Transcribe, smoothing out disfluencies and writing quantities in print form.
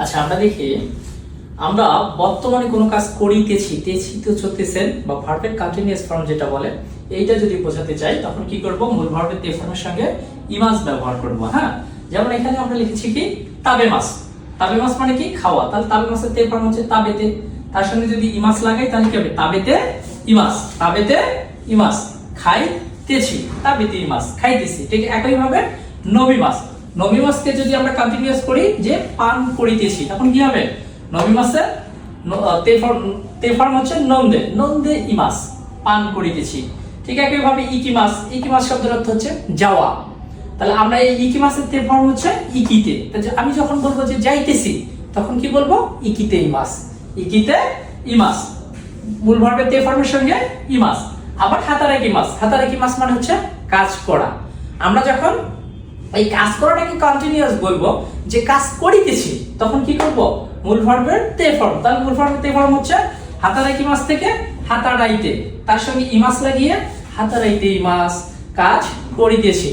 আচ্ছা আমরা দেখি আমরা বর্তমানে কোনো কাজ করিতেছি, তেছি তো চলতেছেন বা ভার্বের কন্টিনিউয়াস ফর্ম যেটা বলে এইটা যদি বোঝাতে চাই তখন কি করব, মূল ভার্বের তে ফর্মের সঙ্গে ইমাস ব্যবহার করব। হ্যাঁ, যেমন এখানে আমরা লিখেছি কি তাবে মাস। তাবে মাস মানে কি খাওয়া, তাহলে তাবে মাসের তে ফর্ম হচ্ছে তাবেতে, তার সঙ্গে যদি ইমাস লাগাই তাহলে কি হবে তাবেতে ইমাস। তাবেতে ইমাস খাইতেছি, তাবেতে ইমাস খাইতেছি। ঠিক একই ভাবে নবী মাস, নবী মাসকে যদি আমরা কন্টিনিউয়াস করি যে পান করিতেছি তখন কি হবে নবী মাসের তে ফর্ম হচ্ছে নন্দে, নন্দে ইমাস পান করিতেছি। ঠিক একই ভাবে ইকিমাস, ইকিমাস শব্দের অর্থ হচ্ছে যাওয়া, তাহলে আমরা এই ইকিমাসের তে ফর্ম হচ্ছে ইকিতে। আমি যখন বলবো যে যাইতেছি তখন কি বলবো ইকিতে ইমাস, ইকিতে ইমাস মূল ভার্বের তে ফর্মের সঙ্গে ইমাস। আবার হাতারাকিমাস, হাতারাকিমাস মানে হচ্ছে কাজ করা। আমরা যখন এই কাজ করাটাকে কন্টিনিউয়াস বলবো যে কাজ করিতেছি তখন কি করব মূল ভার্বের তে ফর্ম। তাহলে মূল ভার্বের তে ফর্ম হচ্ছে হাতারাকিমাস থেকে হাতারাইতে, তার সঙ্গে ইমাস লাগিয়ে হাতারাইতে ইমাস কাজ করিতেছি।